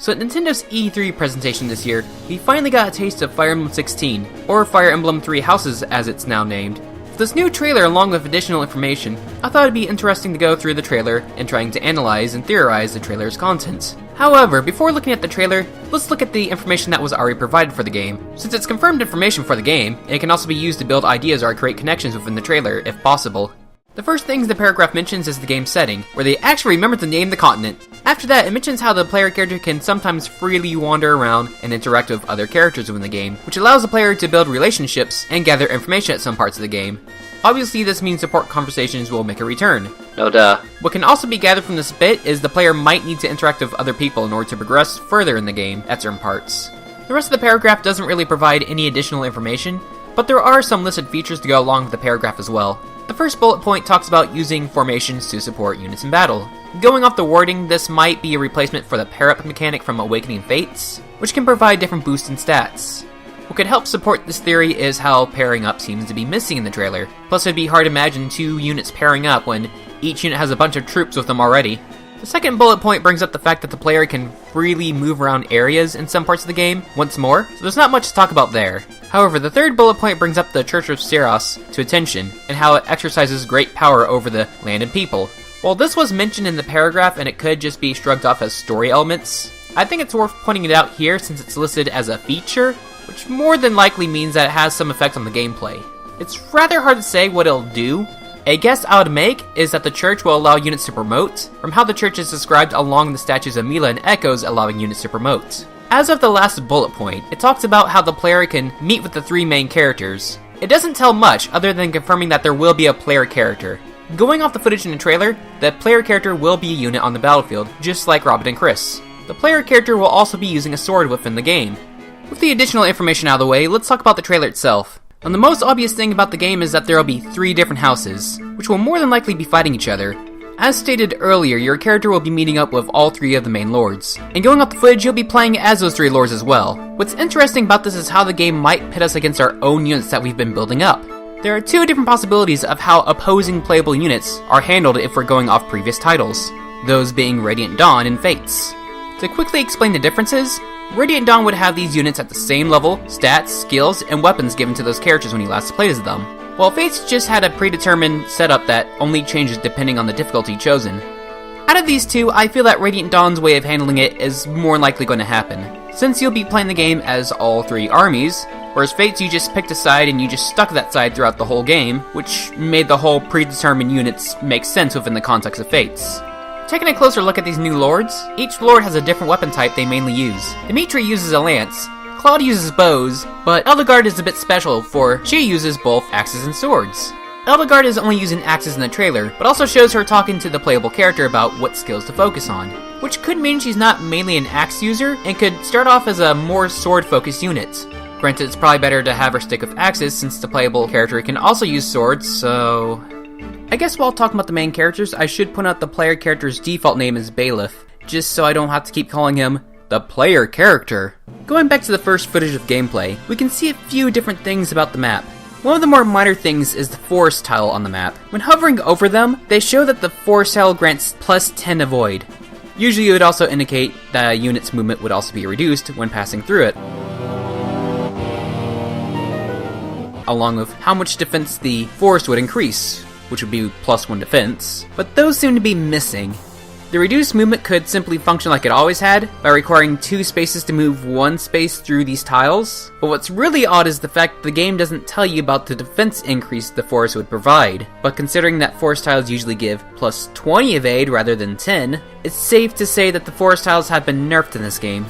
So at Nintendo's E3 presentation this year, we finally got a taste of Fire Emblem 16, or Fire Emblem 3 Houses as it's now named. For this new trailer along with additional information, I thought it'd be interesting to go through the trailer and trying to analyze and theorize the trailer's contents. However, before looking at the trailer, let's look at the information that was already provided for the game. Since it's confirmed information for the game, it can also be used to build ideas or create connections within the trailer, if possible. The first thing the paragraph mentions is the game's setting, where they actually remember to name the continent. After that, it mentions how the player character can sometimes freely wander around and interact with other characters within the game, which allows the player to build relationships and gather information at some parts of the game. Obviously, this means support conversations will make a return. No duh. What can also be gathered from this bit is the player might need to interact with other people in order to progress further in the game at certain parts. The rest of the paragraph doesn't really provide any additional information, but there are some listed features to go along with the paragraph as well. The first bullet point talks about using formations to support units in battle. Going off the wording, this might be a replacement for the pair-up mechanic from Awakening Fates, which can provide different boosts in stats. What could help support this theory is how pairing up seems to be missing in the trailer. Plus, it'd be hard to imagine two units pairing up when each unit has a bunch of troops with them already. The second bullet point brings up the fact that the player can freely move around areas in some parts of the game, once more, so there's not much to talk about there. However, the third bullet point brings up the Church of Seros to attention, and how it exercises great power over the land and people. While this was mentioned in the paragraph and it could just be shrugged off as story elements, I think it's worth pointing it out here since it's listed as a feature, which more than likely means that it has some effect on the gameplay. It's rather hard to say what it'll do. A guess I would make is that the church will allow units to promote, from how the church is described along the statues of Mila and Echoes allowing units to promote. As of the last bullet point, it talks about how the player can meet with the three main characters. It doesn't tell much other than confirming that there will be a player character. Going off the footage in the trailer, the player character will be a unit on the battlefield, just like Robin and Chris. The player character will also be using a sword within the game. With the additional information out of the way, let's talk about the trailer itself. And the most obvious thing about the game is that there will be 3 different houses, which will more than likely be fighting each other. As stated earlier, your character will be meeting up with all 3 of the main lords. And going off the footage, you'll be playing as those 3 lords as well. What's interesting about this is how the game might pit us against our own units that we've been building up. There are 2 different possibilities of how opposing playable units are handled if we're going off previous titles, those being Radiant Dawn and Fates. To quickly explain the differences, Radiant Dawn would have these units at the same level, stats, skills, and weapons given to those characters when you last played as them, while Fates just had a predetermined setup that only changes depending on the difficulty chosen. Out of these 2, I feel that Radiant Dawn's way of handling it is more likely going to happen, since you'll be playing the game as all 3 armies, whereas Fates you just picked a side and you just stuck that side throughout the whole game, which made the whole predetermined units make sense within the context of Fates. Taking a closer look at these new lords, each lord has a different weapon type they mainly use. Dimitri uses a lance, Claude uses bows, but Eldegard is a bit special for she uses both axes and swords. Eldegard is only using axes in the trailer, but also shows her talking to the playable character about what skills to focus on, which could mean she's not mainly an axe user and could start off as a more sword-focused unit. Granted, it's probably better to have her stick with axes since the playable character can also use swords, so... I guess while talking about the main characters, I should point out the player character's default name is Bailiff, just so I don't have to keep calling him the player character. Going back to the first footage of gameplay, we can see a few different things about the map. One of the more minor things is the forest tile on the map. When hovering over them, they show that the forest tile grants plus 10 avoid. Usually it would also indicate that a unit's movement would also be reduced when passing through it, along with how much defense the forest would increase, which would be plus 1 defense, but those seem to be missing. The reduced movement could simply function like it always had, by requiring 2 spaces to move 1 space through these tiles, but what's really odd is the fact the game doesn't tell you about the defense increase the forest would provide, but considering that forest tiles usually give plus 20 evade rather than 10, it's safe to say that the forest tiles have been nerfed in this game.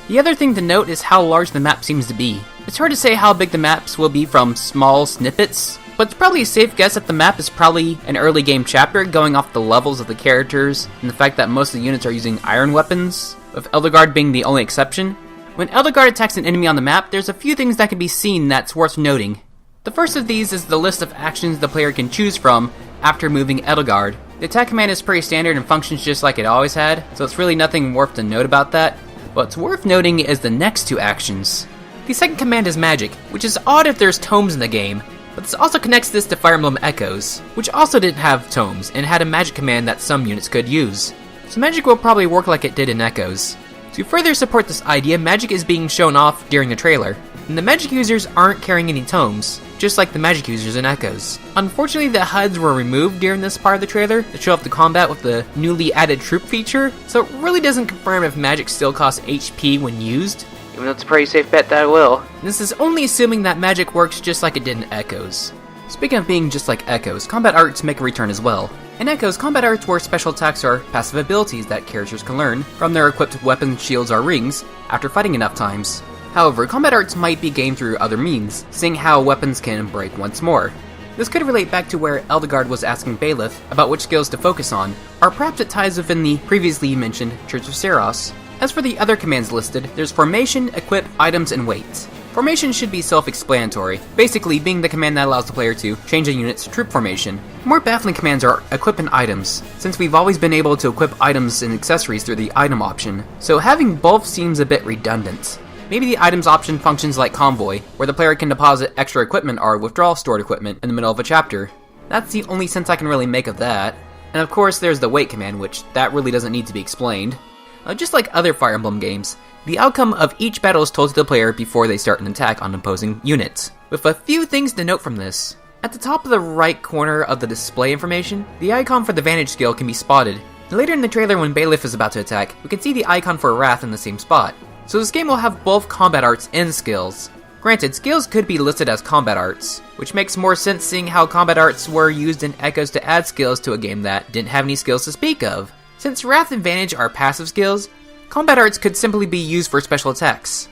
The other thing to note is how large the map seems to be. It's hard to say how big the maps will be from small snippets, but it's probably a safe guess that the map is probably an early game chapter going off the levels of the characters and the fact that most of the units are using iron weapons, with Eldegard being the only exception. When Eldegard attacks an enemy on the map, there's a few things that can be seen that's worth noting. The first of these is the list of actions the player can choose from after moving Eldegard. The attack command is pretty standard and functions just like it always had, so it's really nothing worth to note about that. What's worth noting is the next 2 actions. The second command is magic, which is odd if there's tomes in the game, but this also connects this to Fire Emblem Echoes, which also didn't have tomes and had a magic command that some units could use. So magic will probably work like it did in Echoes. To further support this idea, magic is being shown off during the trailer, and the magic users aren't carrying any tomes, just like the magic users in Echoes. Unfortunately, the HUDs were removed during this part of the trailer to show off the combat with the newly added troop feature, so it really doesn't confirm if magic still costs HP when used, even though it's a pretty safe bet that it will. This is only assuming that magic works just like it did in Echoes. Speaking of being just like Echoes, combat arts make a return as well. In Echoes, combat arts where special attacks are passive abilities that characters can learn from their equipped weapons, shields, or rings after fighting enough times. However, combat arts might be gained through other means, seeing how weapons can break once more. This could relate back to where Eldegard was asking Bailiff about which skills to focus on, or perhaps it ties within the previously mentioned Church of Seros. As for the other commands listed, there's Formation, Equip, Items, and Wait. Formation should be self-explanatory, basically being the command that allows the player to change a unit's troop formation. More baffling commands are Equip and Items, since we've always been able to equip items and accessories through the item option, so having both seems a bit redundant. Maybe the items option functions like Convoy, where the player can deposit extra equipment or withdraw stored equipment in the middle of a chapter. That's the only sense I can really make of that. And of course there's the Wait command, which that really doesn't need to be explained. Just like other Fire Emblem games, the outcome of each battle is told to the player before they start an attack on opposing units. With a few things to note from this. At the top of the right corner of the display information, the icon for the Vantage skill can be spotted. Later in the trailer when Bailiff is about to attack, we can see the icon for Wrath in the same spot. So this game will have both combat arts and skills. Granted, skills could be listed as combat arts, which makes more sense seeing how combat arts were used in Echoes to add skills to a game that didn't have any skills to speak of. Since Wrath and Vantage are passive skills, combat arts could simply be used for special attacks.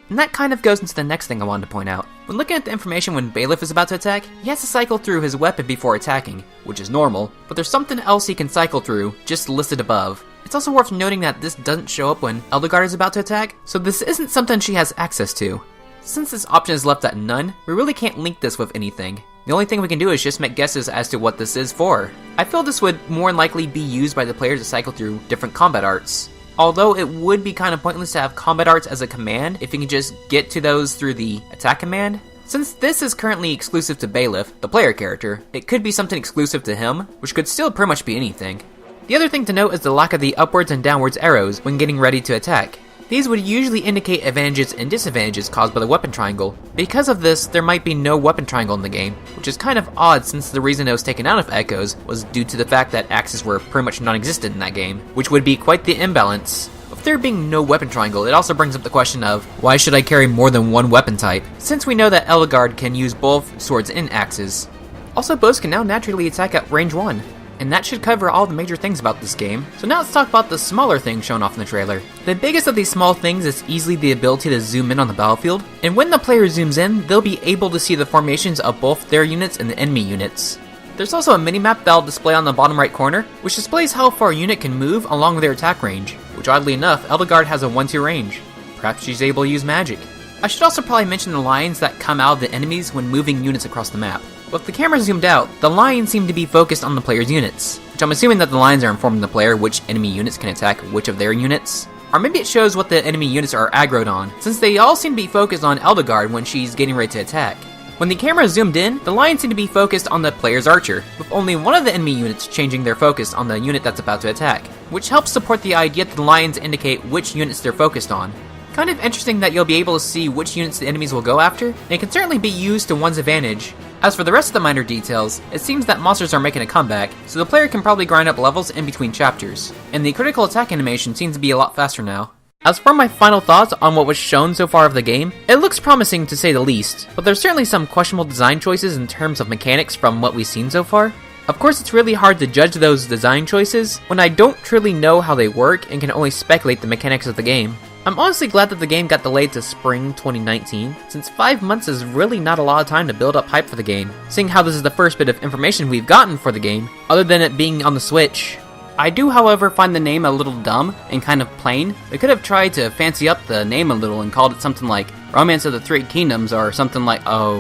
And that kind of goes into the next thing I wanted to point out. When looking at the information when Bailiff is about to attack, he has to cycle through his weapon before attacking, which is normal, but there's something else he can cycle through, just listed above. It's also worth noting that this doesn't show up when Eldegard is about to attack, so this isn't something she has access to. Since this option is left at none, we really can't link this with anything. The only thing we can do is just make guesses as to what this is for. I feel this would more likely be used by the player to cycle through different combat arts. Although it would be kind of pointless to have combat arts as a command if you can just get to those through the attack command. Since this is currently exclusive to Bailiff, the player character, it could be something exclusive to him, which could still pretty much be anything. The other thing to note is the lack of the upwards and downwards arrows when getting ready to attack. These would usually indicate advantages and disadvantages caused by the weapon triangle. Because of this, there might be no weapon triangle in the game, which is kind of odd since the reason it was taken out of Echoes was due to the fact that axes were pretty much non-existent in that game, which would be quite the imbalance. With there being no weapon triangle, it also brings up the question of, why should I carry more than one weapon type, since we know that Eldegard can use both swords and axes. Also, bows can now naturally attack at range 1. And that should cover all the major things about this game. So now let's talk about the smaller things shown off in the trailer. The biggest of these small things is easily the ability to zoom in on the battlefield, and when the player zooms in, they'll be able to see the formations of both their units and the enemy units. There's also a minimap that'll display on the bottom right corner, which displays how far a unit can move along their attack range, which oddly enough, Eldegard has a 1-2 range. Perhaps she's able to use magic. I should also probably mention the lines that come out of the enemies when moving units across the map. With the camera zoomed out, the lines seem to be focused on the player's units, which I'm assuming that the lines are informing the player which enemy units can attack which of their units. Or maybe it shows what the enemy units are aggroed on, since they all seem to be focused on Eldegard when she's getting ready to attack. When the camera zoomed in, the lines seem to be focused on the player's archer, with only one of the enemy units changing their focus on the unit that's about to attack, which helps support the idea that the lines indicate which units they're focused on. Kind of interesting that you'll be able to see which units the enemies will go after, and it can certainly be used to one's advantage. As for the rest of the minor details, it seems that monsters are making a comeback, so the player can probably grind up levels in between chapters, and the critical attack animation seems to be a lot faster now. As for my final thoughts on what was shown so far of the game, it looks promising to say the least, but there's certainly some questionable design choices in terms of mechanics from what we've seen so far. Of course, it's really hard to judge those design choices when I don't truly know how they work and can only speculate the mechanics of the game. I'm honestly glad that the game got delayed to spring 2019, since 5 months is really not a lot of time to build up hype for the game, seeing how this is the first bit of information we've gotten for the game, other than it being on the Switch. I do, however, find the name a little dumb and kind of plain. They could have tried to fancy up the name a little and called it something like Romance of the Three Kingdoms or something like, oh,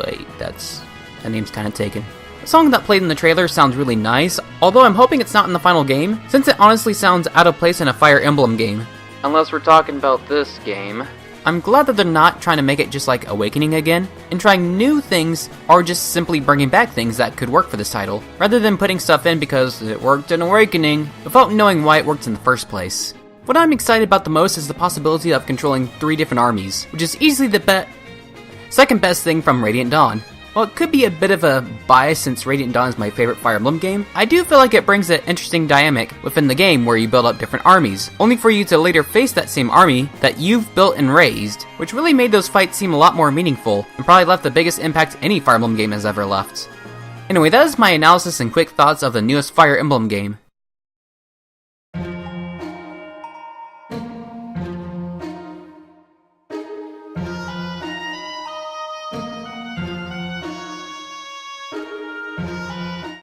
wait, that name's kind of taken. The song that played in the trailer sounds really nice, although I'm hoping it's not in the final game, since it honestly sounds out of place in a Fire Emblem game. Unless we're talking about this game. I'm glad that they're not trying to make it just like Awakening again, and trying new things, or just simply bringing back things that could work for this title, rather than putting stuff in because it worked in Awakening, without knowing why it worked in the first place. What I'm excited about the most is the possibility of controlling 3 different armies, which is easily the second best thing from Radiant Dawn. While it could be a bit of a bias since Radiant Dawn is my favorite Fire Emblem game, I do feel like it brings an interesting dynamic within the game where you build up different armies, only for you to later face that same army that you've built and raised, which really made those fights seem a lot more meaningful, and probably left the biggest impact any Fire Emblem game has ever left. Anyway, that is my analysis and quick thoughts of the newest Fire Emblem game.